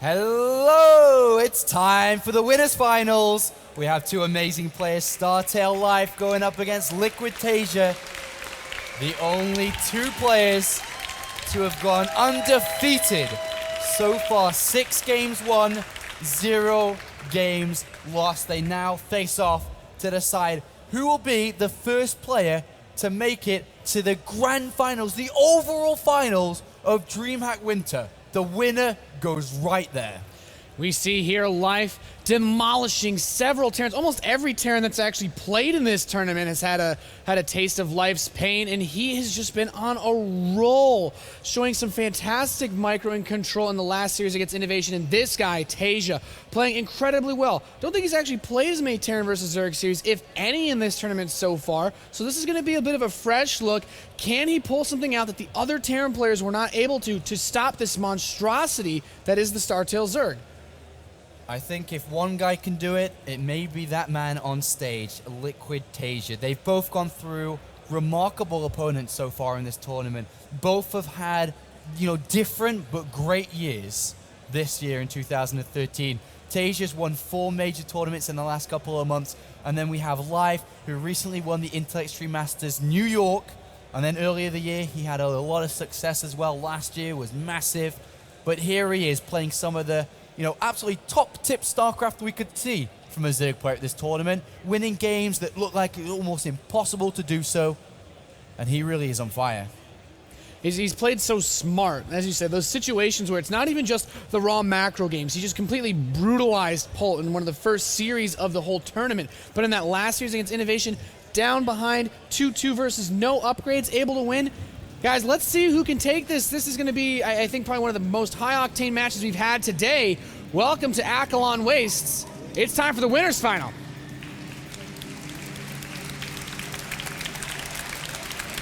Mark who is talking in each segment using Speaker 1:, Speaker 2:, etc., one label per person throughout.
Speaker 1: Hello! It's time for the winners finals. We have two amazing players, StarTale Life going up against Liquid Taeja. The only two players to have gone undefeated so far. 6 games won, 0 games lost. They now face off to decide who will be the first player to make it to the grand finals, the overall finals of Dreamhack Winter. The winner goes right there.
Speaker 2: We see here Life demolishing several Terrans. Almost every Terran that's actually played in this tournament has had a taste of Life's pain, and he has just been on a roll, showing some fantastic micro and control in the last series against Innovation. And this guy, Taeja, playing incredibly well. Don't think he's actually played as many Terran versus Zerg series, if any, in this tournament so far. So this is going to be a bit of a fresh look. Can he pull something out that the other Terran players were not able to stop this monstrosity that is the StarTale Zerg?
Speaker 1: I think if one guy can do it, it may be that man on stage, Liquid Taeja. They've both gone through remarkable opponents so far in this tournament. Both have had, different but great years this year in 2013. Taeja's won 4 major tournaments in the last couple of months, and then we have Life, who recently won the Intellect Extreme Masters New York, and then earlier the year he had a lot of success as well. Last year was massive, but here he is playing some of the absolutely top-tip StarCraft we could see from a Zerg player at this tournament, winning games that look like it's almost impossible to do so, and he really is on fire.
Speaker 2: He's played so smart, as you said, those situations where it's not even just the raw macro games. He just completely brutalized Pult in one of the first series of the whole tournament. But in that last series against Innovation, down behind, 2-2 versus no upgrades, able to win. Guys, let's see who can take this. This is going to be, I think, probably one of the most high-octane matches we've had today. Welcome to Akalon Wastes. It's time for the winners final.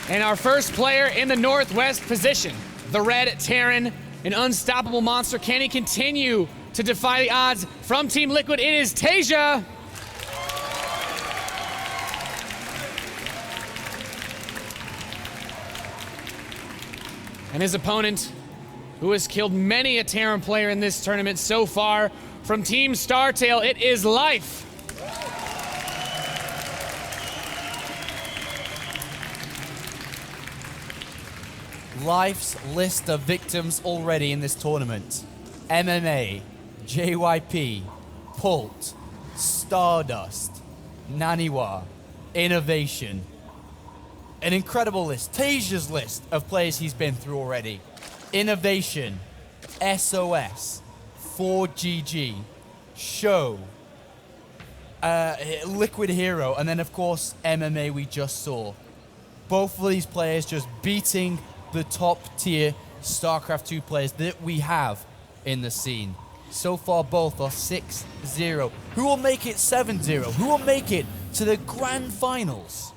Speaker 2: And our first player in the northwest position, the Red Terran, an unstoppable monster. Can he continue to defy the odds from Team Liquid? It is Taeja. And his opponent, who has killed many a Terran player in this tournament so far, from Team StarTale, it is Life.
Speaker 1: Life's list of victims already in this tournament: MMA, JYP, Pult, Stardust, Naniwa, Innovation. An incredible list. Taeja's list of players he's been through already: Innovation, SOS, 4GG, Show, Liquid Hero, and then of course MMA we just saw. Both of these players just beating the top tier StarCraft 2 players that we have in the scene. So far both are 6-0. Who will make it 7-0? Who will make it to the grand finals?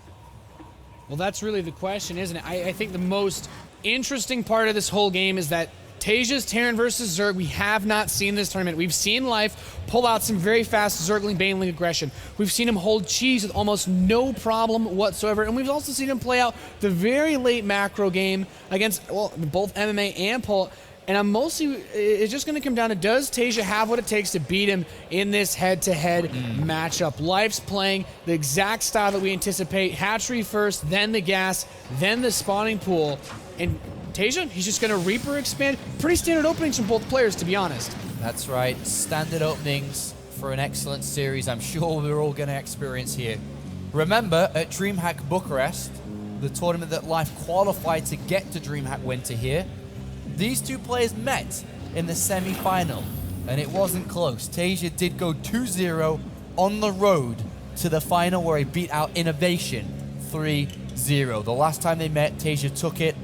Speaker 2: Well, that's really the question, isn't it? I think the most interesting part of this whole game is that Taeja's Terran versus Zerg, we have not seen this tournament. We've seen Life pull out some very fast Zergling Baneling aggression. We've seen him hold cheese with almost no problem whatsoever, and we've also seen him play out the very late macro game against, well, both MMA and Pult. And it's just going to come down to, does Taeja have what it takes to beat him in this head-to-head matchup? Life's playing the exact style that we anticipate. Hatchery first, then the gas, then the spawning pool. And Taeja, he's just going to Reaper expand. Pretty standard openings from both players, to be honest.
Speaker 1: That's right. Standard openings for an excellent series I'm sure we're all going to experience here. Remember, at Dreamhack Bucharest, the tournament that Life qualified to get to Dreamhack Winter here, these two players met in the semi-final, and it wasn't close. Taeja did go 2-0 on the road to the final, where he beat out Innovation 3-0. The last time they met, Taeja took it.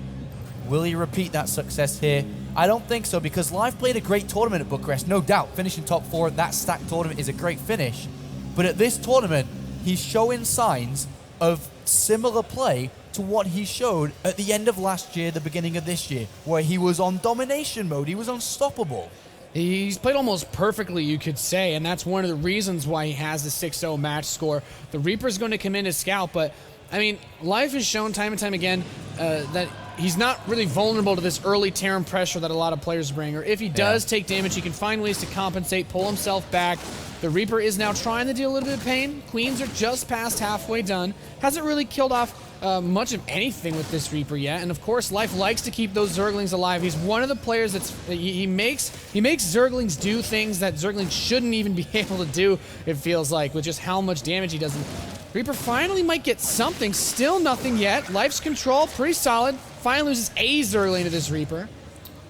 Speaker 1: Will he repeat that success here? I don't think so, because Life played a great tournament at Bucharest, no doubt. Finishing top 4 at that stacked tournament is a great finish. But at this tournament, he's showing signs of similar play to what he showed at the end of last year, the beginning of this year, where he was on domination mode. He was unstoppable.
Speaker 2: He's played almost perfectly, you could say, and that's one of the reasons why he has the 6-0 match score. The Reaper's going to come in to scout, but I mean, Life has shown time and time again that he's not really vulnerable to this early Terran pressure that a lot of players bring, or if he does take damage, he can find ways to compensate, pull himself back. The Reaper is now trying to deal a little bit of pain. Queens are just past halfway done. Hasn't really killed off much of anything with this Reaper yet, and of course, Life likes to keep those Zerglings alive. He's one of the players he makes Zerglings do things that Zerglings shouldn't even be able to do, it feels like, with just how much damage he does. And Reaper finally might get something, still nothing yet. Life's control, pretty solid. Finally loses a Zergling to this Reaper,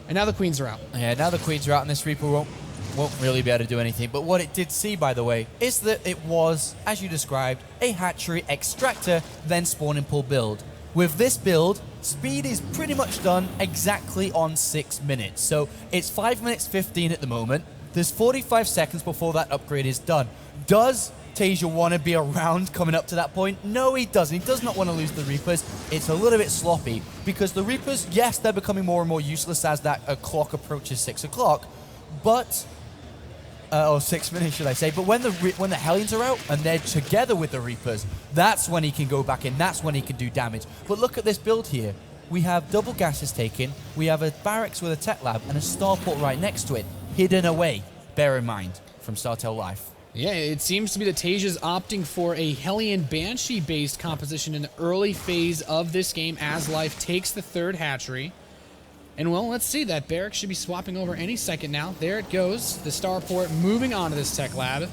Speaker 2: and now the Queens are out.
Speaker 1: Yeah, now the Queens are out, and this Reaper won't really be able to do anything. But what it did see, by the way, is that it was, as you described, a hatchery extractor, then spawn and pull build. With this build, speed is pretty much done exactly on 6 minutes. So it's 5 minutes 15 at the moment. There's 45 seconds before that upgrade is done. Does Taeja want to be around coming up to that point? No, he doesn't. He does not want to lose the Reapers. It's a little bit sloppy because the Reapers, yes, they're becoming more and more useless as that clock approaches 6 o'clock, but... or 6 minutes, should I say. But when the Hellions are out and they're together with the Reapers, that's when he can go back in. That's when he can do damage. But look at this build here. We have double gases taken. We have a barracks with a tech lab and a starport right next to it, hidden away, bear in mind, from StarTale Life.
Speaker 2: Yeah, it seems to be that Taeja's opting for a Hellion Banshee-based composition in the early phase of this game as Life takes the third hatchery. And, well, let's see. That barracks should be swapping over any second now. There it goes. The starport moving on to this tech lab.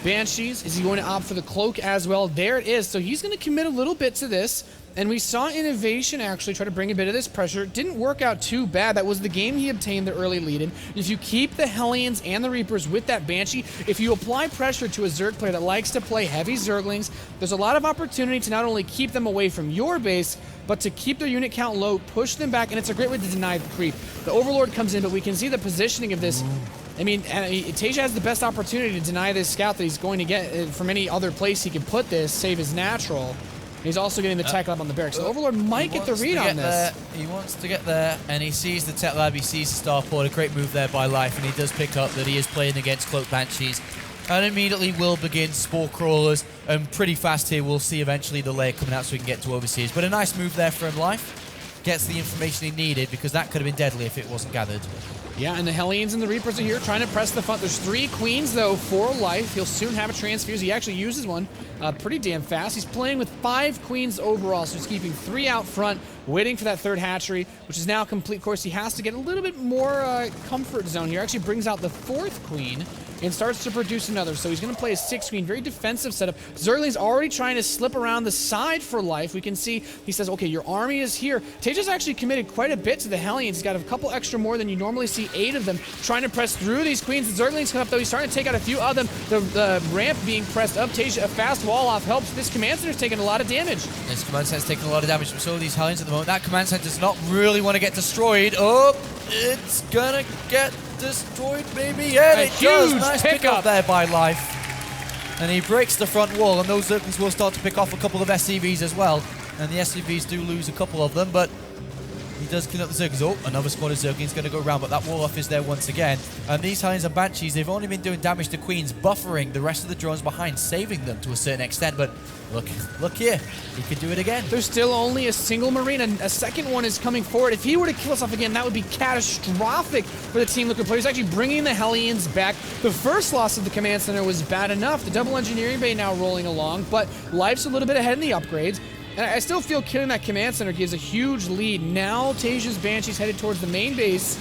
Speaker 2: Banshees, is he going to opt for the cloak as well? There it is. So he's going to commit a little bit to this. And we saw Innovation actually try to bring a bit of this pressure. Didn't work out too bad. That was the game he obtained the early lead in. If you keep the Hellions and the Reapers with that Banshee, if you apply pressure to a Zerg player that likes to play heavy Zerglings, there's a lot of opportunity to not only keep them away from your base, but to keep their unit count low, push them back, and it's a great way to deny the creep. The Overlord comes in, but we can see the positioning of this. I mean, Taeja has the best opportunity to deny this scout that he's going to get from any other place he can put this, save his natural. He's also getting the tech lab on the barracks. The Overlord might get the read on this.
Speaker 1: He wants to get there, and he sees the tech lab, he sees the starport. A great move there by Life, and he does pick up that he is playing against Cloak Banshees. And immediately will begin Spore Crawlers, and pretty fast here we'll see eventually the lair coming out so we can get to Overseers. But a nice move there from Life. Gets the information he needed, because that could have been deadly if it wasn't gathered.
Speaker 2: Yeah, and the Hellions and the Reapers are here trying to press the front. There's 3 Queens, though, for Life. He'll soon have a Transfuse. He actually uses one pretty damn fast. He's playing with 5 Queens overall, so he's keeping 3 out front, waiting for that third hatchery, which is now complete. Of course, he has to get a little bit more comfort zone here. Actually brings out the 4th Queen and starts to produce another. So he's going to play a 6 Queen, very defensive setup. Zergling's already trying to slip around the side for Life. We can see he says, okay, your army is here. Taeja's actually committed quite a bit to the Hellions. He's got a couple extra more than you normally see, 8 of them, trying to press through these Queens. The Zerglings come up, though. He's starting to take out a few of them. The ramp being pressed up. Taeja, a fast wall off helps. This command center's taking a lot of damage.
Speaker 1: This command center's taking a lot of damage from some of these Hellions at the moment. That command center does not really want to get destroyed. Oh, it's gonna get destroyed, maybe. Yeah, it does. Nice pick up there by Life. And he breaks the front wall, and those Zerglings will start to pick off a couple of SCVs as well. And the SCVs do lose a couple of them, but he does clean up the Zerglings. Oh, another squad of Zerglings going to go around, but that wall off is there once again. And these Hellions and Banshees, they've only been doing damage to Queens, buffering the rest of the drones behind, saving them to a certain extent. But look here, he could do it again.
Speaker 2: There's still only a single Marine, and a second one is coming forward. If he were to kill us off again, that would be catastrophic for the Team Liquid players. Actually bringing the Hellions back. The first loss of the command center was bad enough. The double engineering bay now rolling along, but Life's a little bit ahead in the upgrades. And I still feel killing that command center gives a huge lead. Now Taeja's Banshee's headed towards the main base.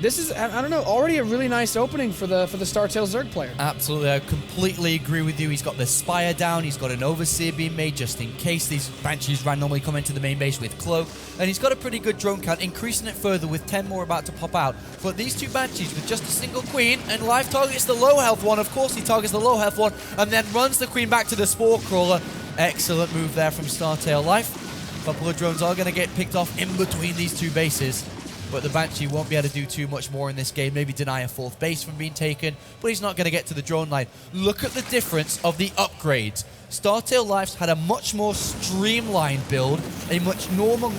Speaker 2: This is, I don't know, already a really nice opening for the StarTale Zerg player.
Speaker 1: Absolutely, I completely agree with you. He's got the Spire down, he's got an Overseer being made just in case these Banshees randomly come into the main base with Cloak. And he's got a pretty good drone count, increasing it further with 10 more about to pop out. But these 2 Banshees with just a single Queen, and Life targets the low health one. Of course he targets the low health one, and then runs the Queen back to the Spore Crawler. Excellent move there from StarTale Life. A couple of drones are going to get picked off in between these 2 bases. But the Banshee won't be able to do too much more in this game. Maybe deny a 4th base from being taken, but he's not going to get to the drone line. Look at the difference of the upgrades. StarTale Life's had a much more streamlined build, a much normal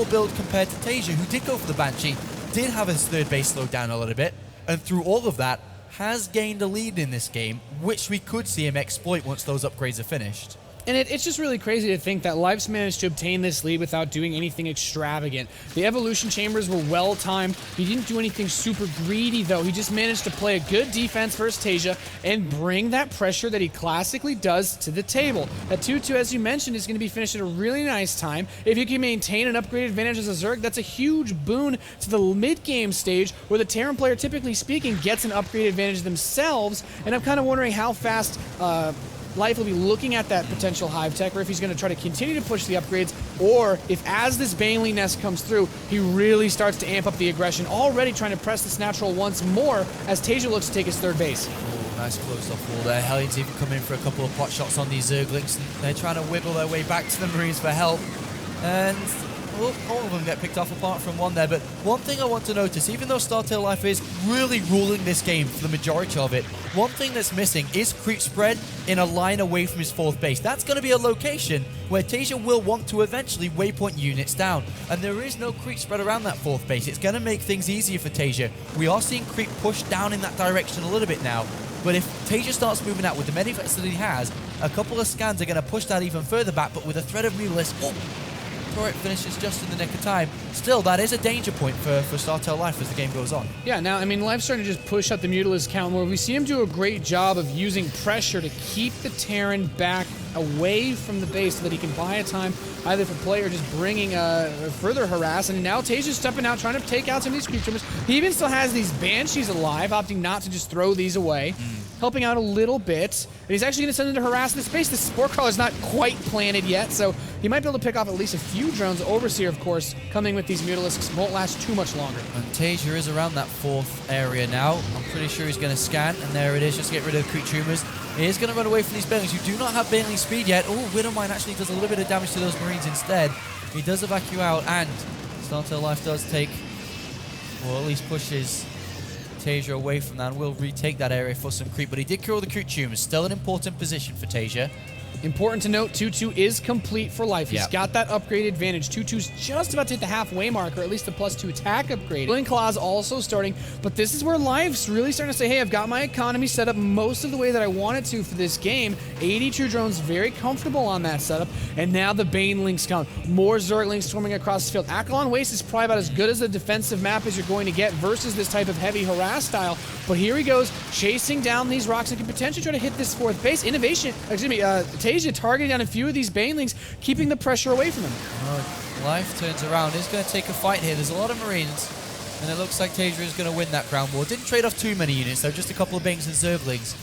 Speaker 1: build compared to Taeja, who did go for the Banshee, did have his 3rd base slowed down a little bit, and through all of that, has gained a lead in this game, which we could see him exploit once those upgrades are finished.
Speaker 2: And it's just really crazy to think that Life's managed to obtain this lead without doing anything extravagant. The evolution chambers were well timed. He didn't do anything super greedy though. He just managed to play a good defense versus Taeja and bring that pressure that he classically does to the table. That 2-2, as you mentioned, is going to be finished at a really nice time. If you can maintain an upgraded advantage as a Zerg, that's a huge boon to the mid-game stage where the Terran player, typically speaking, gets an upgraded advantage themselves. And I'm kind of wondering how fast Life will be looking at that potential Hive Tech, or if he's going to try to continue to push the upgrades, or if as this Baneling Nest comes through, he really starts to amp up the aggression, already trying to press this natural once more as Taeja looks to take his third base.
Speaker 1: Oh, nice closed off wall there. Hellions even come in for a couple of pot shots on these Zerglings. They're trying to wiggle their way back to the Marines for help. And well, all of them get picked off apart from one there, but one thing I want to notice, even though Startail Life is really ruling this game for the majority of it, one thing that's missing is creep spread in a line away from his fourth base. That's going to be a location where Taeja will want to eventually waypoint units down, and there is no creep spread around that fourth base. It's going to make things easier for Taeja. We are seeing creep push down in that direction a little bit now, but if Taeja starts moving out with the many vets that he has, a couple of scans are going to push that even further back, but with a threat of Mutalisk, Turret finishes just in the nick of time. Still, that is a danger point for Startail Life as the game goes on.
Speaker 2: Yeah, now, I mean, Life's starting to just push up the Mutalisk count more. We see him do a great job of using pressure to keep the Terran back away from the base so that he can buy a time either for play or just bringing further harass. And now Taeja's stepping out, trying to take out some of these creep trimmers. He even still has these Banshees alive, opting not to just throw these away. Helping out a little bit. And he's actually going to send them to harass this base. The Spore Crawler is not quite planted yet, so he might be able to pick off at least a few drones. Overseer, of course, coming with these Mutalisks won't last too much longer.
Speaker 1: And Taeja is around that fourth area now. I'm pretty sure he's going to scan, and there it is, just to get rid of the creep tumors. He is going to run away from these Banelings who do not have Baneling speed yet. Oh, Widowmine actually does a little bit of damage to those Marines instead. He does evacuate out, and Startail Life does take, or at least pushes Taeja away from that and will retake that area for some creep, but he did kill the creep tumors. Still an important position for Taeja.
Speaker 2: Important to note, 2-2 is complete for Life. He's got that upgrade advantage. 2-2's just about to hit the halfway mark, or at least the +2 attack upgrade. Blink Claw's also starting, but this is where Life's really starting to say, hey, I've got my economy set up most of the way that I wanted to for this game. 82 drones, very comfortable on that setup, and now the Banelings come. More Zerglings swarming across the field. Akalon Waste is probably about as good as a defensive map as you're going to get versus this type of heavy harass style, but here he goes, chasing down these rocks and can potentially try to hit this fourth base. Taeja targeting down a few of these Banelings, keeping the pressure away from him.
Speaker 1: Life turns around. He's going to take a fight here. There's a lot of Marines, and it looks like Taeja is going to win that ground war. Didn't trade off too many units, though, just a couple of Bangs and Zerglings.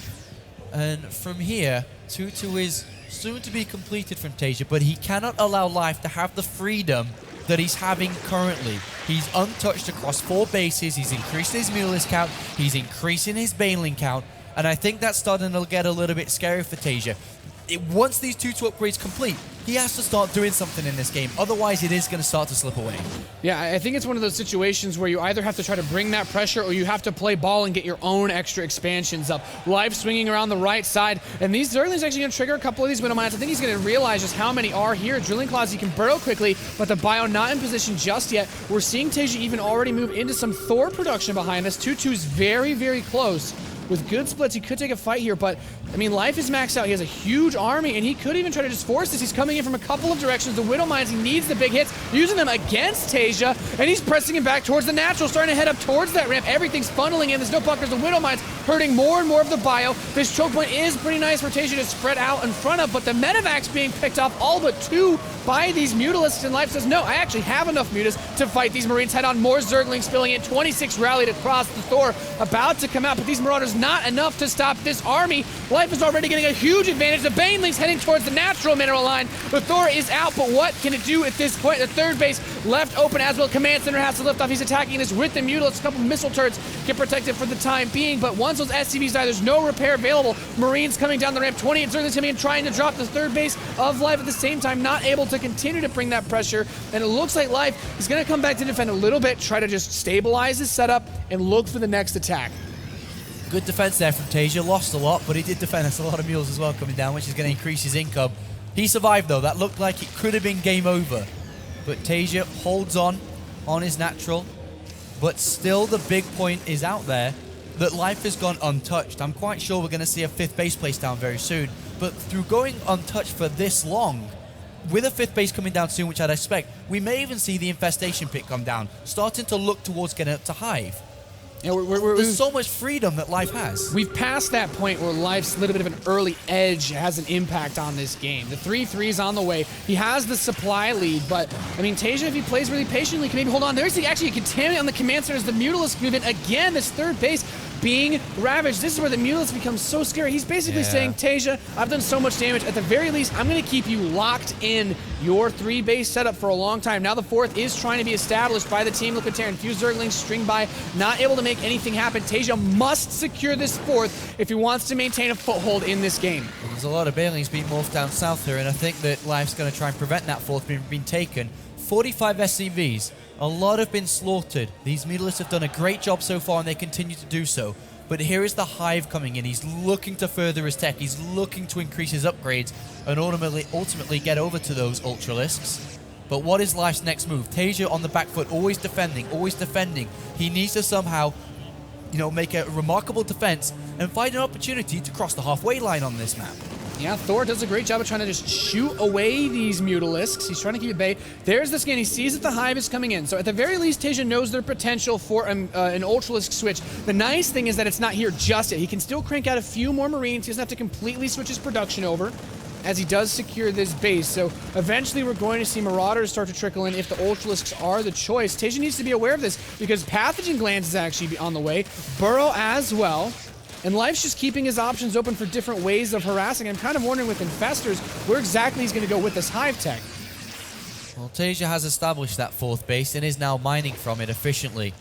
Speaker 1: And from here, 2-2 is soon to be completed from Taeja, but he cannot allow Life to have the freedom that he's having currently. He's untouched across 4 bases. He's increasing his Mutalisk count. He's increasing his Baneling count. And I think that's starting to get a little bit scary for Taeja. Once these 2-2 upgrades complete, he has to start doing something in this game. Otherwise, it is going to start to slip away.
Speaker 2: Yeah, I think it's one of those situations where you either have to try to bring that pressure or you have to play ball and get your own extra expansions up. Life swinging around the right side, and these Zerglings actually going to trigger a couple of these Widow Mines. I think he's going to realize just how many are here. Drilling Claws, he can burrow quickly, but the bio not in position just yet. We're seeing Taeja even already move into some Thor production behind us. 2-2's very, very close. With good splits, he could take a fight here, but, I mean, Life is maxed out. He has a huge army, and he could even try to just force this. He's coming in from a couple of directions. The Widow Mines, he needs the big hits, using them against Taeja, and he's pressing him back towards the natural, starting to head up towards that ramp. Everything's funneling in. There's no bunkers. The Widow Mines hurting more and more of the bio. This choke point is pretty nice for Taeja to spread out in front of, but the Medivacs being picked off all but 2 by these Mutalisks, and Life says, no, I actually have enough Mutas to fight these Marines. Head on, more Zerglings filling in. 26 rallied across the Thor, about to come out, but these Marauders not enough to stop this army. Life is already getting a huge advantage. The Banelings heading towards the natural mineral line. The Thor is out, but what can it do at this point? The third base left open as well. Command Center has to lift off. He's attacking this with the Mutalisks. A couple missile turrets get protected for the time being, but once those SCVs die, there's no repair available. Marines coming down the ramp. 28 Zerglings coming in, trying to drop the third base of Life at the same time, not able to continue to bring that pressure, and it looks like Life is going to come back to defend a little bit, try to just stabilize his setup and look for the next attack.
Speaker 1: Good defense there from Taeja. Lost a lot, but he did defend us. A lot of mules as well coming down, which is going to increase his income. He survived, though. That looked like it could have been game over. But Taeja holds on his natural. But still, the big point is out there that Life has gone untouched. I'm quite sure we're going to see a 5th base placed down very soon. but through going untouched for this long, with a 5th base coming down soon, which I'd expect, we may even see the infestation pit come down, starting to look towards getting up to Hive.
Speaker 2: Yeah,
Speaker 1: There's so much freedom that Life has.
Speaker 2: We've passed that point where Life's little bit of an early edge has an impact on this game. The 3-3's on the way. He has the supply lead, but, I mean, Taeja, if he plays really patiently, can maybe hold on. There's actually a contaminant on the command center as the Mutalisk move in. Again, this 3rd base being ravaged. This is where the Mutalisk becomes so scary. He's basically saying, Taeja, I've done so much damage. At the very least, I'm going to keep you locked in your 3-base setup for a long time. Now the 4th is trying to be established by the team. Look at Terran. Few Zerglings string by, not able to make anything happen. Taeja must secure this 4th if he wants to maintain a foothold in this game.
Speaker 1: Well, there's a lot of Banelings being morphed down south here, and I think that Life's going to try and prevent that 4th being taken. 45 SCVs. A lot have been slaughtered. These Mutalisks have done a great job so far, and they continue to do so. But here is the Hive coming in. He's looking to further his tech. He's looking to increase his upgrades and ultimately get over to those Ultralisks. But what is Life's next move? Taeja on the back foot, always defending, always defending. He needs to somehow, make a remarkable defense and find an opportunity to cross the halfway line on this map.
Speaker 2: Yeah, Thor does a great job of trying to just shoot away these Mutalisks. He's trying to keep it at bay. There's the scan. He sees that the Hive is coming in. So at the very least, Taeja knows their potential for an Ultralisk switch. The nice thing is that it's not here just yet. He can still crank out a few more Marines. He doesn't have to completely switch his production over as he does secure this base. So eventually we're going to see Marauders start to trickle in if the Ultralisks are the choice. Taeja needs to be aware of this because Pathogen Glands is actually on the way. Burrow as well. And Life's just keeping his options open for different ways of harassing. I'm kind of wondering with Infestors, where exactly he's going to go with this Hive tech.
Speaker 1: Well, Taeja has established that 4th base and is now mining from it efficiently.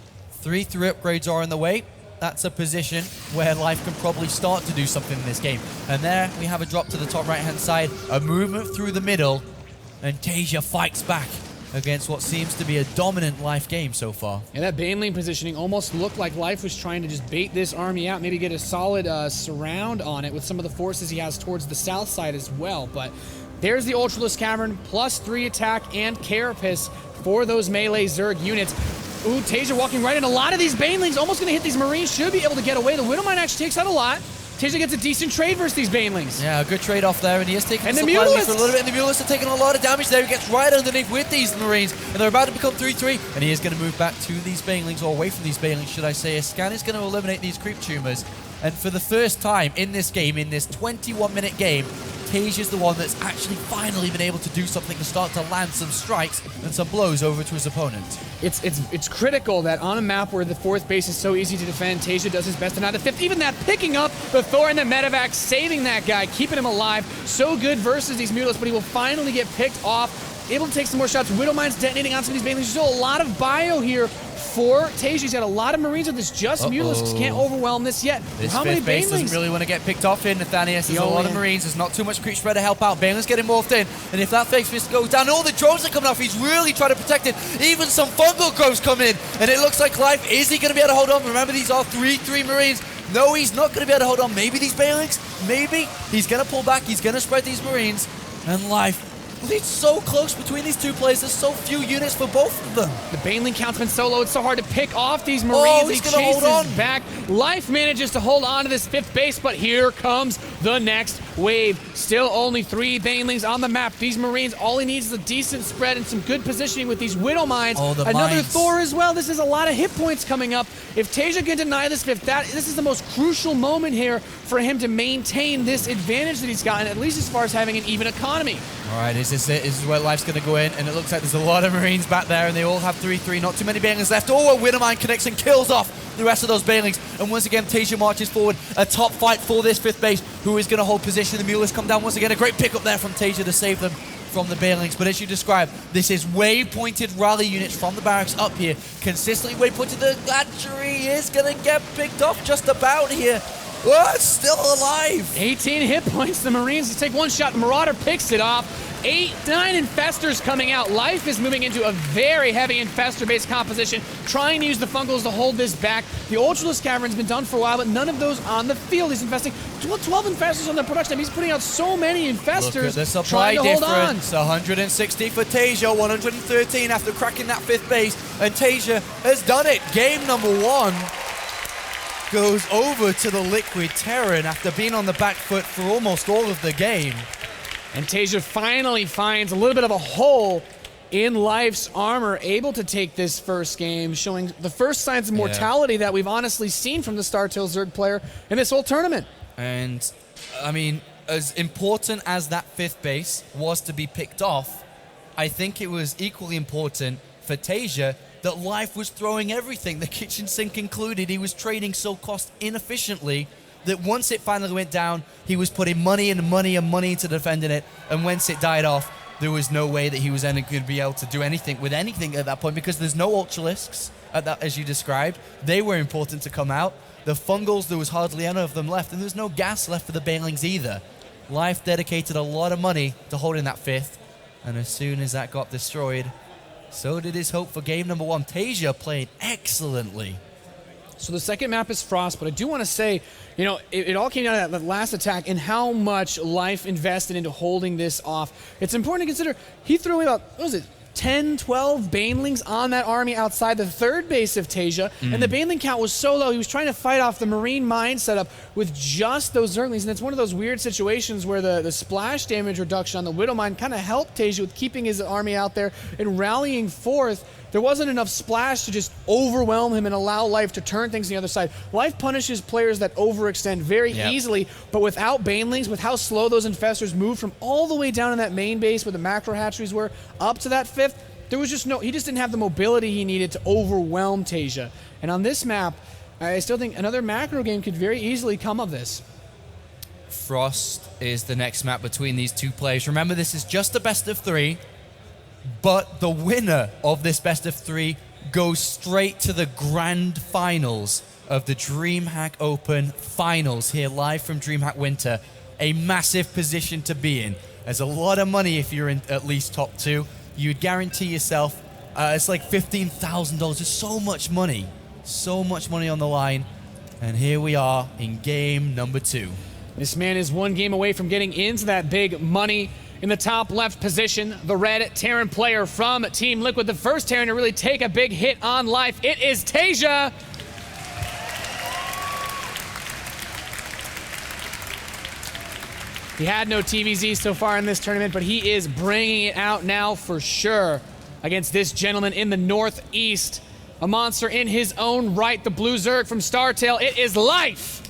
Speaker 1: 3-3 upgrades are in the way. That's a position where Life can probably start to do something in this game. And there we have a drop to the top right-hand side, a movement through the middle, and Taeja fights back against what seems to be a dominant Life game so far.
Speaker 2: And that Baneling positioning almost looked like Life was trying to just bait this army out, maybe get a solid surround on it with some of the forces he has towards the south side as well. But there's the Ultralisk Cavern, +3 attack and Carapace for those melee Zerg units. Ooh, Taeja walking right in. A lot of these Banelings almost going to hit these Marines, should be able to get away. The Widowmine actually takes out a lot. Taeja gets a decent trade versus these Banelings.
Speaker 1: Yeah, a good trade-off there, and he is taking
Speaker 2: the
Speaker 1: supply lead
Speaker 2: Mutalisks
Speaker 1: for a little bit, and the Mutalisks are taking a lot of damage there. He gets right underneath with these Marines, and they're about to become 3-3, and he is going to move back to these Banelings, or away from these Banelings, should I say. A scan is going to eliminate these creep tumors, and for the first time in this game, in this 21-minute game, Taeja's the one that's actually finally been able to do something to start to land some strikes and some blows over to his opponent.
Speaker 2: It's critical that on a map where the 4th base is so easy to defend, Taeja does his best to not the 5th. Even that picking up the Thor and the Medevac, saving that guy, keeping him alive. So good versus these Mutalisks, but he will finally get picked off. Able to take some more shots. Widowmine's detonating on some of these Banelings. There's still a lot of bio here for Taeja. He's got a lot of Marines with this. Just Mutalisks can't overwhelm this yet.
Speaker 1: This
Speaker 2: How many
Speaker 1: 5th base doesn't
Speaker 2: Banelings?
Speaker 1: really want to get picked off in, Nathanius. There's a lot of Marines. There's not too much creep spread to help out. Banelings getting morphed in. And if that 5th base goes down, all the drones are coming off. He's really trying to protect it. Even some fungal growths come in. And it looks like Life, is he going to be able to hold on? Remember, these are 3-3 Marines. No, he's not going to be able to hold on. Maybe these Banelings, maybe. He's going to pull back. He's going to spread these Marines. And Life, it's so close between these two players. There's so few units for both of them.
Speaker 2: The Baneling count's been so low, it's so hard to pick off these Marines.
Speaker 1: Oh, he's gonna hold on.
Speaker 2: Back. Life manages to hold on to this 5th base, but here comes the next wave. Still only 3 Banelings on the map. These Marines, all he needs is a decent spread and some good positioning with these Widow Mines.
Speaker 1: Oh, the
Speaker 2: Another
Speaker 1: mines.
Speaker 2: Thor as well. This is a lot of hit points coming up. If Taeja can deny this 5th, this is the most crucial moment here for him to maintain this advantage that he's gotten, at least as far as having an even economy.
Speaker 1: All right, is this it? This is where Life's going to go in, and it looks like there's a lot of Marines back there, and they all have 3-3. Not too many Banelings left. Oh, a Widowmine connects and kills off the rest of those Banelings. And once again, Taeja marches forward. A top fight for this 5th base, who is going to hold position. The Mutalisks come down once again. A great pickup there from Taeja to save them from the Banelings. But as you described, this is waypointed rally units from the barracks up here. Consistently waypointed. The Gatchery is going to get picked off just about here. Oh, it's still alive.
Speaker 2: 18 hit points. The Marines take one shot. The Marauder picks it off. 8, 9 Infestors coming out. Life is moving into a very heavy Infestor-based composition, trying to use the Fungals to hold this back. The Ultralisk Cavern's been done for a while, but none of those on the field. He's investing 12 Infestors on the production. He's putting out so many Infestors.
Speaker 1: Look at the supply
Speaker 2: trying to hold on.
Speaker 1: difference. 160 for Taeja, 113 after cracking that 5th base. And Taeja has done it. Game number 1. goes over to the Liquid Terran after being on the back foot for almost all of the game.
Speaker 2: And Taeja finally finds a little bit of a hole in Life's armor, able to take this first game, showing the first signs of mortality that we've honestly seen from the StarTale Zerg player in this whole tournament.
Speaker 1: And, I mean, as important as that 5th base was to be picked off, I think it was equally important for Taeja that Life was throwing everything, the kitchen sink included. He was trading so cost inefficiently that once it finally went down, he was putting money and money and money into defending it, and once it died off, there was no way that he was going to be able to do anything with anything at that point, because there's no Ultralisks, at that, as you described. They were important to come out. The Fungals, there was hardly any of them left, and there's no gas left for the Banelings either. Life dedicated a lot of money to holding that 5th, and as soon as that got destroyed, so did his hope for game number 1. Taeja played excellently.
Speaker 2: So the second map is Frost, but I do want to say, you know, it all came down to that last attack and how much Life invested into holding this off. It's important to consider he threw away about, what was it, 10, 12 Banelings on that army outside the 3rd base of Taeja, and the Baneling count was so low, he was trying to fight off the Marine Mine setup with just those Zerglings, and it's one of those weird situations where the splash damage reduction on the Widow Mine kind of helped Taeja with keeping his army out there and rallying forth. There wasn't enough splash to just overwhelm him and allow Life to turn things to the other side. Life punishes players that overextend very easily, but without Banelings, with how slow those Infestors moved from all the way down in that main base where the macro hatcheries were, up to that 5th, there was just he just didn't have the mobility he needed to overwhelm Taeja. And on this map, I still think another macro game could very easily come of this.
Speaker 1: Frost is the next map between these two players. Remember, this is just a best of 3. But the winner of this best of 3 goes straight to the grand finals of the Dreamhack Open finals here live from Dreamhack Winter. A massive position to be in. There's a lot of money if you're in at least top 2. You'd guarantee yourself, it's like $15,000. There's so much money on the line. And here we are in game number 2.
Speaker 2: This man is one game away from getting into that big money. In the top left position, the red Terran player from Team Liquid, the first Terran to really take a big hit on Life. It is Taeja. He had no TVZ so far in this tournament, but he is bringing it out now for sure against this gentleman in the northeast. A monster in his own right, the Blue Zerg from StarTale. It is Life.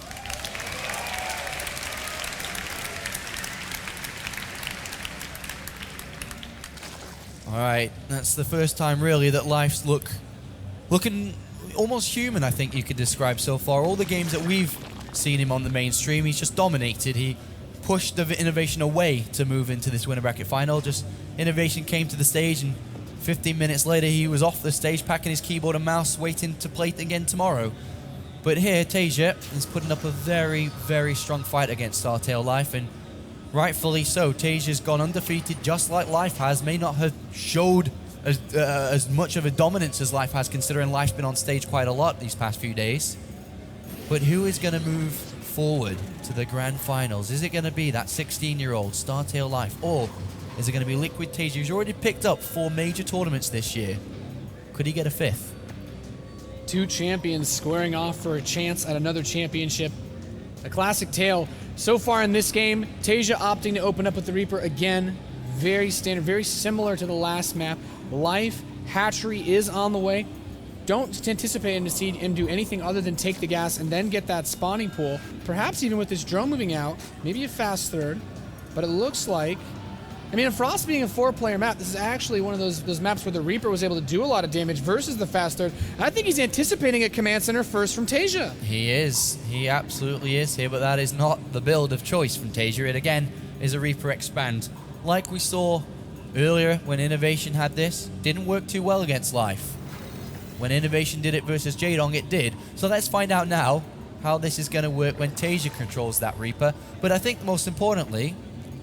Speaker 1: All right, that's the first time really that Life's looking almost human, I think you could describe so far. All the games that we've seen him on the mainstream, he's just dominated. He pushed the Innovation away to move into this winner bracket final. Just Innovation came to the stage, and 15 minutes later he was off the stage packing his keyboard and mouse waiting to play it again tomorrow. But here Taeja is putting up a very, very strong fight against StarTale Life, and rightfully so. Taeja's gone undefeated just like Life has. May not have showed as much of a dominance as Life has, considering Life's been on stage quite a lot these past few days. But who is going to move forward to the grand finals? Is it going to be that 16-year-old StarTale Life, or is it going to be Liquid Taeja, who's already picked up 4 major tournaments this year? Could he get a 5th?
Speaker 2: 2 champions squaring off for a chance at another championship. A classic tale. So far in this game, Taeja opting to open up with the Reaper again. Very standard, very similar to the last map. Life, Hatchery is on the way. Don't anticipate him to see him do anything other than take the gas and then get that spawning pool. Perhaps even with this drone moving out, maybe a fast 3rd. But it looks like, I mean, Frost being a 4-player map, this is actually one of those maps where the Reaper was able to do a lot of damage versus the fast 3rd. I think he's anticipating a command center first from Taeja.
Speaker 1: He is. He absolutely is here, but that is not the build of choice from Taeja. It again is a Reaper expand. Like we saw earlier when Innovation had this, didn't work too well against Life. When Innovation did it versus Jaedong, it did. So let's find out now how this is going to work when Taeja controls that Reaper. But I think most importantly,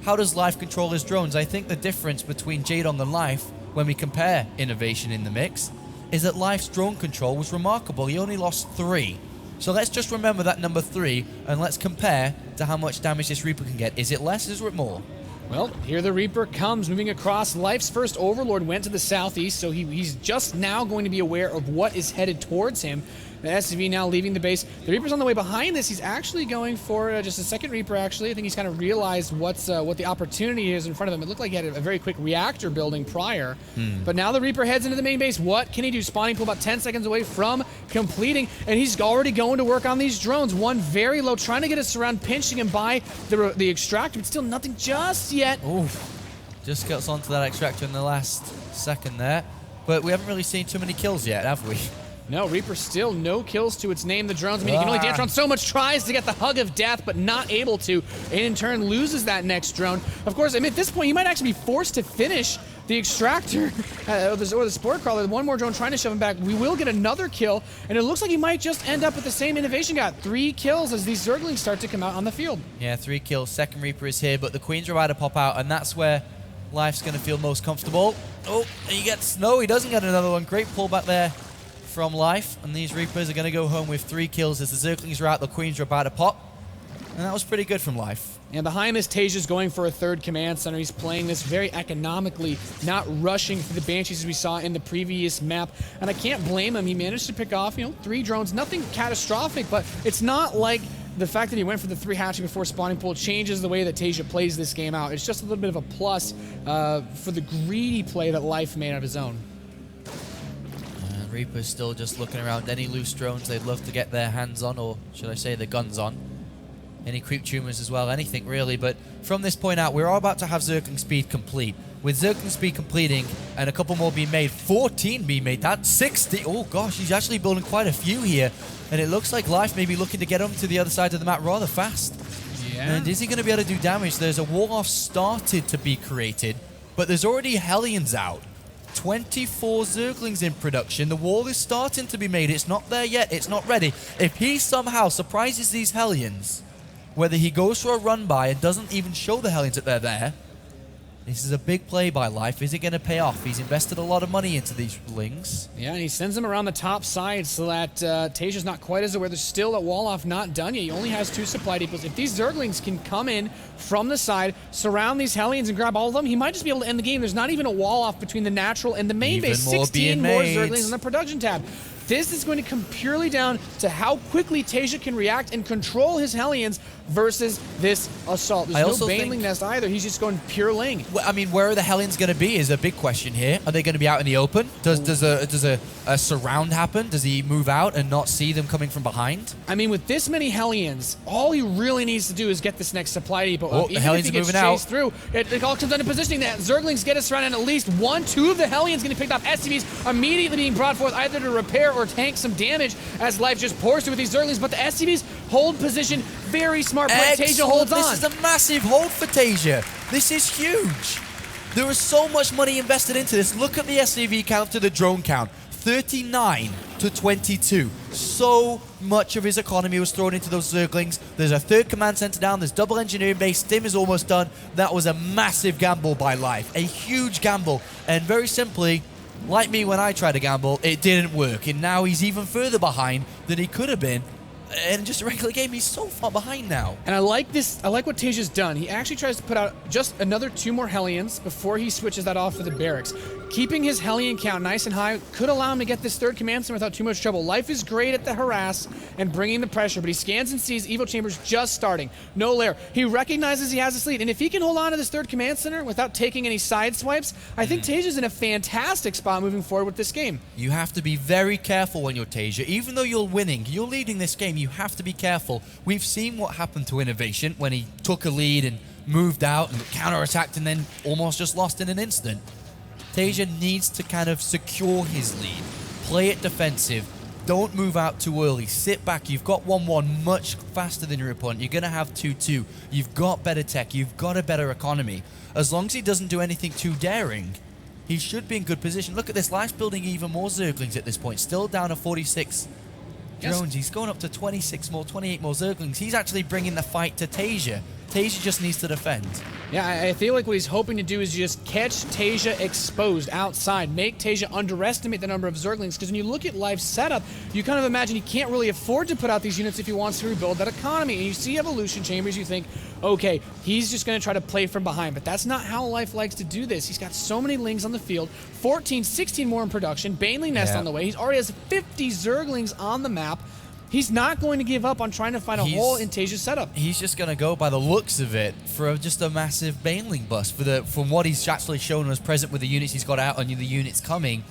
Speaker 1: how does Life control his drones? I think the difference between Jaedong and Life, when we compare Innovation in the mix, is that Life's drone control was remarkable. He only lost 3. So let's just remember that number 3, and let's compare to how much damage this Reaper can get. Is it less, is it more?
Speaker 2: Well, here the Reaper comes, moving across. Life's first Overlord went to the southeast, so he's just now going to be aware of what is headed towards him. The SCV now leaving the base. The Reaper's on the way behind this. He's actually going for just a second Reaper, actually. I think he's kind of realized what the opportunity is in front of him. It looked like he had a very quick reactor building prior. But now the Reaper heads into the main base. What can he do? Spawning pool about 10 seconds away from completing, and he's already going to work on these drones. One very low, trying to get us around, pinching him by the extractor, but still nothing just yet.
Speaker 1: Oof. Just gets onto that extractor in the last second there. But we haven't really seen too many kills yet, have we?
Speaker 2: No, Reaper still no kills to its name, the drones. I mean, he can only dance around so much, tries to get the hug of death, but not able to, and in turn loses that next drone. Of course, I mean, at this point, he might actually be forced to finish the extractor or the spore crawler. One more drone trying to shove him back. We will get another kill, and it looks like he might just end up with the same innovation. Got 3 kills as these Zerglings start to come out on the field.
Speaker 1: Yeah, 3 kills. Second Reaper is here, but the Queens are about to pop out, and that's where Life's going to feel most comfortable. Oh, he gets... No, he doesn't get another one. Great pullback there from Life, and these Reapers are going to go home with 3 kills as the Zerglings are out, the Queens are about to pop. And that was pretty good from Life.
Speaker 2: And behind this, Taeja's going for a third command center. He's playing this very economically, not rushing for the Banshees as we saw in the previous map. And I can't blame him. He managed to pick off, 3 drones. Nothing catastrophic, but it's not like the fact that he went for the 3 hatching before spawning pool changes the way that Taeja plays this game out. It's just a little bit of a plus for the greedy play that Life made of his own.
Speaker 1: Reaper's still just looking around. Any loose drones they'd love to get their hands on, or should I say the guns on. Any creep tumors as well, anything really. But from this point out, we're all about to have Zergling speed complete. With Zergling speed completing and a couple more being made, 14 being made, that's 60. Oh gosh, he's actually building quite a few here. And it looks like Life may be looking to get him to the other side of the map rather fast.
Speaker 2: Yeah.
Speaker 1: And is he going to be able to do damage? There's a wall-off started to be created, but there's already Hellions out. 24 Zerglings in production. The wall is starting to be made. It's not there yet. It's not ready. If he somehow surprises these Hellions, whether he goes for a run by and doesn't even show the Hellions that they're there, this is a big play by Life. Is it going to pay off? He's invested a lot of money into these lings.
Speaker 2: Yeah, and he sends them around the top side so that Taeja's not quite as aware. There's still a wall-off not done yet. He only has 2 supply depots. If these Zerglings can come in from the side, surround these Hellions and grab all of them, he might just be able to end the game. There's not even a wall-off between the natural and the main base. 16 more Zerglings on the production tab. This is going to come purely down to how quickly Taeja can react and control his Hellions versus this assault. There's no Baneling Nest either. He's just going pure Ling.
Speaker 1: Well, I mean, where are the Hellions going to be is a big question here. Are they going to be out in the open? Does a surround happen? Does he move out and not see them coming from behind?
Speaker 2: I mean, with this many Hellions, all he really needs to do is get this next supply depot.
Speaker 1: Oh, the Hellions are moving out.
Speaker 2: Through, it all comes down to positioning that. Zerglings get us surrounded, and at least 1, 2 of the Hellions getting picked off. SCVs immediately being brought forth either to repair or tank some damage as Life just pours through with these Zerglings, but the SCVs hold position. Very smart play. Taeja holds on.
Speaker 1: This is a massive hold for Taeja. This is huge. There is so much money invested into this. Look at the SCV count to the drone count. 39 to 22. So much of his economy was thrown into those Zerglings. There's a 3rd command center down. There's double engineering base. Stim is almost done. That was a massive gamble by Life. A huge gamble. And very simply, like me when I tried to gamble, it didn't work. And now he's even further behind than he could have been. And just a regular game, he's so far behind now.
Speaker 2: And I like this. I like what Taeja's done. He actually tries to put out just another 2 more Hellions before he switches that off for the barracks. Keeping his Hellion count nice and high could allow him to get this 3rd command center without too much trouble. Life is great at the harass and bringing the pressure, but he scans and sees Evo Chambers just starting. No lair. He recognizes he has this lead, and if he can hold on to this 3rd command center without taking any side swipes, I think Taeja's in a fantastic spot moving forward with this game.
Speaker 1: You have to be very careful when you're Taeja. Even though you're winning, you're leading this game, you have to be careful. We've seen what happened to Innovation when he took a lead and moved out and counterattacked and then almost just lost in an instant. Taeja needs to kind of secure his lead. Play it defensive. Don't move out too early. Sit back. You've got 1-1 much faster than your opponent. You're going to have 2-2. You've got better tech. You've got a better economy. As long as he doesn't do anything too daring, he should be in good position. Look at this. Life's building even more Zerglings at this point. Still down to 46 drones. He's going up to 26 more, 28 more Zerglings. He's actually bringing the fight to Taeja. Taeja just needs to defend.
Speaker 2: Yeah, I feel like what he's hoping to do is just catch Taeja exposed outside, make Taeja underestimate the number of Zerglings, because when you look at Life's setup, you kind of imagine he can't really afford to put out these units if he wants to rebuild that economy. And you see Evolution Chambers, you think, okay, he's just going to try to play from behind, but that's not how Life likes to do this. He's got so many Lings on the field, 14, 16 more in production, Baneling Nest on the way. He already has 50 Zerglings on the map. He's not going to give up on trying to find a hole in Taeja's setup.
Speaker 1: He's just going to go, by the looks of it, for just a massive Baneling bust from what he's actually shown as present with the units he's got out and the units coming.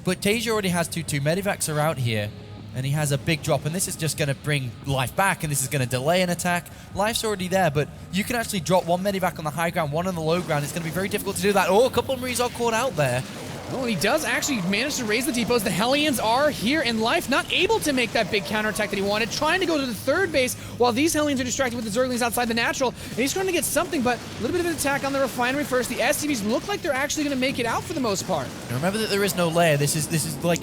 Speaker 1: But Taeja already has 2-2. Medivacs are out here, and he has a big drop, and this is just going to bring Life back, and this is going to delay an attack. Life's already there, but you can actually drop one Medivac on the high ground, one on the low ground. It's going to be very difficult to do that. Oh, a couple of Marines are caught out there.
Speaker 2: Oh, he does actually manage to raise the depots. The Hellions are here in Life, not able to make that big counterattack that he wanted, trying to go to the third base while these Hellions are distracted with the Zerglings outside the natural. And he's trying to get something, but a little bit of an attack on the refinery first. The SCVs look like they're actually going to make it out for the most part.
Speaker 1: And remember that there is no layer. This is like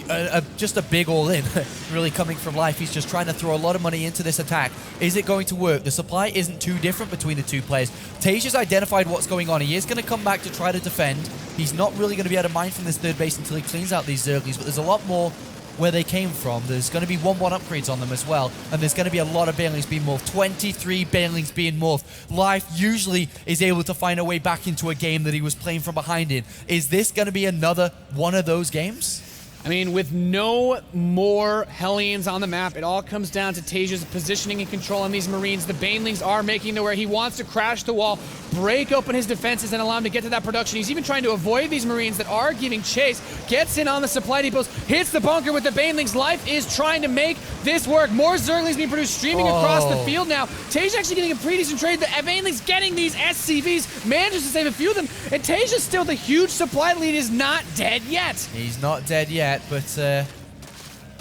Speaker 1: just a big all-in, really coming from Life. He's just trying to throw a lot of money into this attack. Is it going to work? The supply isn't too different between the two players. Taeja's identified what's going on. He is going to come back to try to defend. He's not really going to be able to mine from this third base until he cleans out these Zerglings, but there's a lot more where they came from. There's going to be 1-1 upgrades on them as well, and there's going to be a lot of Banelings being morphed. 23 Banelings being morphed. Life usually is able to find a way back into a game that he was playing from behind in. Is this going to be another one of those games?
Speaker 2: I mean, with no more Hellions on the map, it all comes down to Taeja's positioning and control on these Marines. The Banelings are making to where he wants to crash the wall, break open his defenses, and allow him to get to that production. He's even trying to avoid these Marines that are giving chase, gets in on the supply depots, hits the bunker with the Banelings. Life is trying to make this work. More Zerglings being produced, streaming across the field now. Taeja actually getting a pretty decent trade. The Banelings getting these SCVs, manages to save a few of them, and Taeja still, the huge supply lead, is not dead yet.
Speaker 1: He's not dead yet, but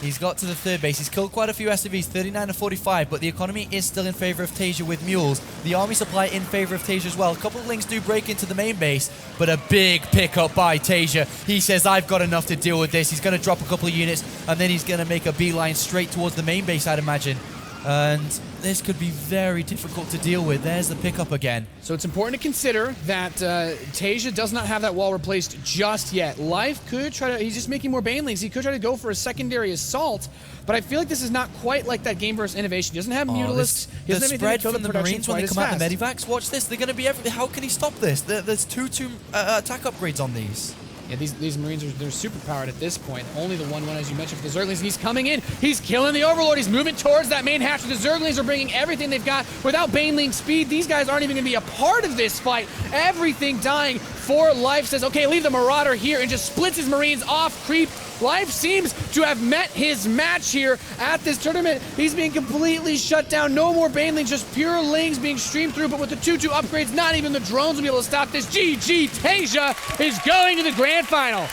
Speaker 1: he's got to the third base. He's killed quite a few SCVs, 39 to 45, but the economy is still in favor of Taeja with mules. The army supply in favor of Taeja as well. A couple of Lings do break into the main base, but a big pickup by Taeja. He says, I've got enough to deal with this. He's going to drop a couple of units, and then he's going to make a beeline straight towards the main base, I'd imagine. And this could be very difficult to deal with. There's the pickup again.
Speaker 2: So it's important to consider that Taeja does not have that wall replaced just yet. Life could try to, he's just making more Banelings. He could try to go for a secondary assault, but I feel like this is not quite like that game versus Innovation. He doesn't have Mutalisks.
Speaker 1: The spread from the Marines when they come out the Medivacs, watch this. They're going to be everything. How can he stop this? There's two attack upgrades on these.
Speaker 2: Yeah, these Marines they're super powered at this point. Only the 1-1, as you mentioned, for the Zerglings. And he's coming in. He's killing the Overlord. He's moving towards that main hatch. The Zerglings are bringing everything they've got. Without Baneling speed, these guys aren't even going to be a part of this fight. Everything dying for Life. Says, okay, leave the Marauder here, and just splits his Marines off creep. Life seems to have met his match here at this tournament. He's being completely shut down. No more Banelings, just pure Lings being streamed through, but with the 2-2 upgrades, not even the drones will be able to stop this. GG, Taeja is going to the grand final.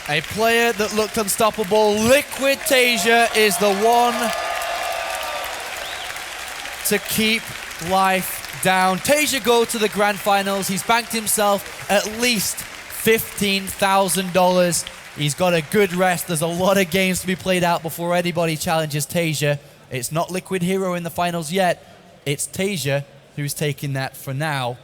Speaker 1: A player that looked unstoppable. Liquid Taeja is the one to keep Life down. Taeja go to the grand finals. He's banked himself at least $15,000. He's got a good rest. There's a lot of games to be played out before anybody challenges Taeja. It's not Liquid Hero in the finals yet. It's Taeja who's taking that for now.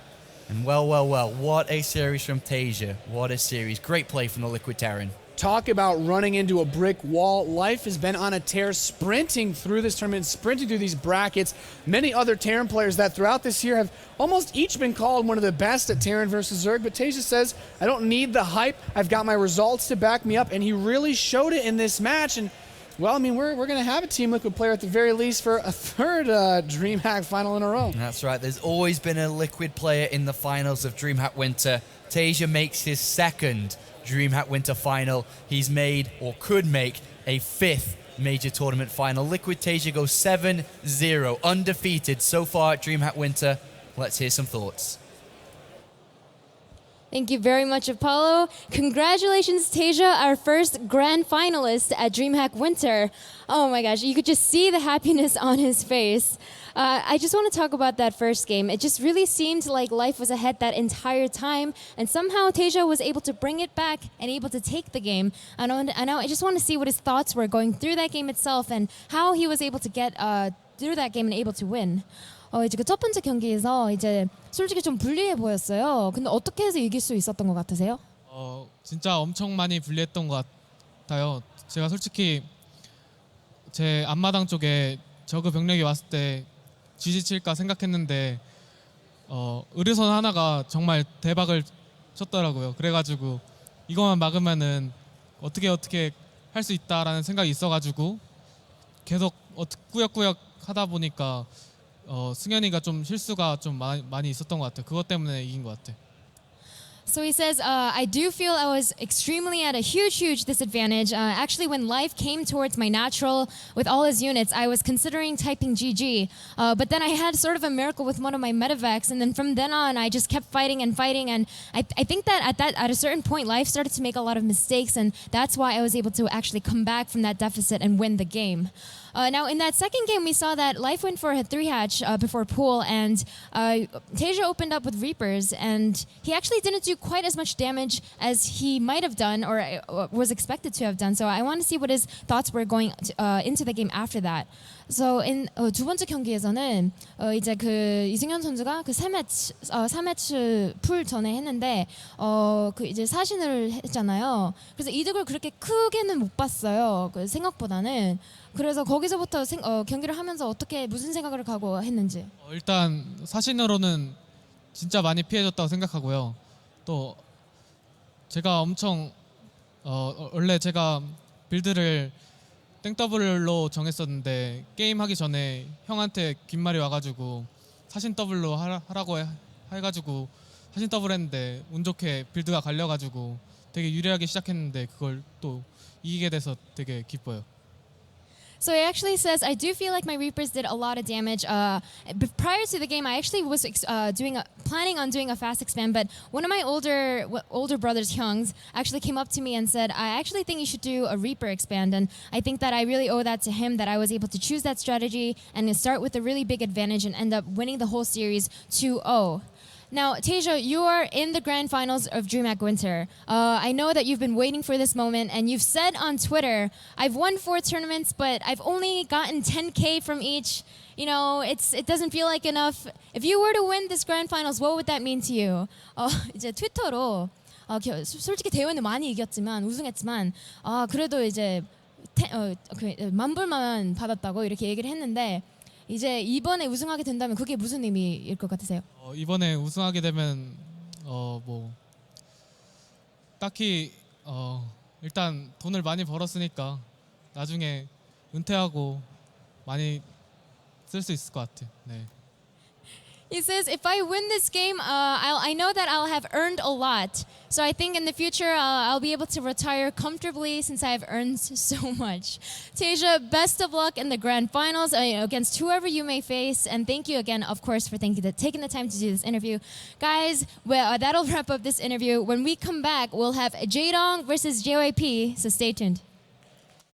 Speaker 1: And well, what a series from Taeja. What a series. Great play from the Liquid Terran.
Speaker 2: Talk about running into a brick wall. Life has been on a tear, sprinting through this tournament, sprinting through these brackets. Many other Terran players that throughout this year have almost each been called one of the best at Terran versus Zerg, but Taeja says, I don't need the hype. I've got my results to back me up, and he really showed it in this match. And well, I mean, we're going to have a Team Liquid player at the very least for a third Dreamhack final in a row.
Speaker 1: That's right. There's always been a Liquid player in the finals of Dreamhack Winter. Taeja makes his second Dreamhack Winter final. He's made, or could make, a fifth major tournament final. Liquid Taeja goes 7-0, undefeated so far at Dreamhack Winter. Let's hear some thoughts.
Speaker 3: Thank you very much, Apollo. Congratulations, Taeja, our first grand finalist at Dreamhack Winter. Oh my gosh, you could just see the happiness on his face. I just want to talk about that first game. It just really seemed like Life was ahead that entire time, and somehow Taeja was able to bring it back and able to take the game. I just want to see what his thoughts were going through that game itself and how he was able to get through that game and able to win. 이제 그 첫 번째 경기에서 이제 솔직히 좀 불리해 보였어요. 근데 어떻게 해서 이길 수 있었던 것 같으세요?
Speaker 4: 진짜 엄청 많이 불리했던 것 같아요. 제가 솔직히 제 앞마당 쪽에 저그 병력이 왔을 때 지지칠까 생각했는데 의료선 하나가 정말 대박을 쳤더라고요. 그래가지고 이것만 막으면은 어떻게 할 수 있다라는 생각이 있어가지고 계속 꾸역꾸역 하다 보니까 승현이가 좀 실수가 좀 많이 있었던 것 같아요. 그것 때문에 이긴 것 같아요.
Speaker 3: So he says, I do feel I was extremely at a huge disadvantage. Actually, when life came towards my natural with all his units, I was considering typing GG. But then I had sort of a miracle with one of my medevacs, and then from then on, I just kept fighting. And I think that at a certain point, life started to make a lot of mistakes, and that's why I was able to actually come back from that deficit and win the game. Now, in that second game, we saw that Life went for a 3-hatch before pool, and Taeja opened up with Reapers, and he actually didn't do quite as much damage as he might have done or was expected to have done. So I want to see what his thoughts were going into the game after that. So in 두 번째 경기에서는 이제 그 이승현 선수가 그 3매치 풀 전에 했는데 그 이제 사신을 했잖아요. 그래서 이득을 그렇게 크게는 못 봤어요. 그 생각보다는. 그래서 거기서부터 경기를 하면서 어떻게 무슨 생각을 가고 했는지.
Speaker 4: 일단 사신으로는 진짜 많이 피해졌다고 생각하고요. 또 제가 엄청 원래 제가 빌드를 땡더블로 정했었는데 게임 하기 전에 형한테 긴 말이 와가지고 사신 더블로 하라고 해가지고 사신 더블 했는데 운 좋게 빌드가 갈려가지고 되게 유리하게 시작했는데 그걸 또 이기게 돼서 되게 기뻐요.
Speaker 3: So he actually says, I do feel like my Reapers did a lot of damage. Prior to the game, I actually was planning on doing a fast expand, but one of my older brothers, Hyungs, actually came up to me and said, I actually think you should do a Reaper expand. And I think that I really owe that to him, that I was able to choose that strategy and start with a really big advantage and end up winning the whole series 2-0. Now, Taeja, you are in the grand finals of Dreamhack Winter. I know that you've been waiting for this moment, and you've said on Twitter, I've won 4 tournaments, but I've only gotten 10K from each. You know, it doesn't feel like enough. If you were to win this grand finals, what would that mean to you? 이제 트위터로 솔직히 대회는 많이 이겼지만 우승했지만 그래도 이제 만불만 받았다고 이렇게 얘기를 했는데 이제 이번에 우승하게 된다면 그게 무슨 의미일 것 같으세요?
Speaker 4: 이번에 우승하게 되면 뭐 딱히 일단 돈을 많이 벌었으니까 나중에 은퇴하고 많이 쓸 수 있을 것 같아요. 네.
Speaker 3: He says, if I win this game, I know that I'll have earned a lot. So I think in the future, I'll be able to retire comfortably since I've earned so much. Taeja, best of luck in the grand finals against whoever you may face. And thank you again, of course, for taking the time to do this interview. Guys, well, that'll wrap up this interview. When we come back, we'll have Jaedong versus JYP. So stay tuned.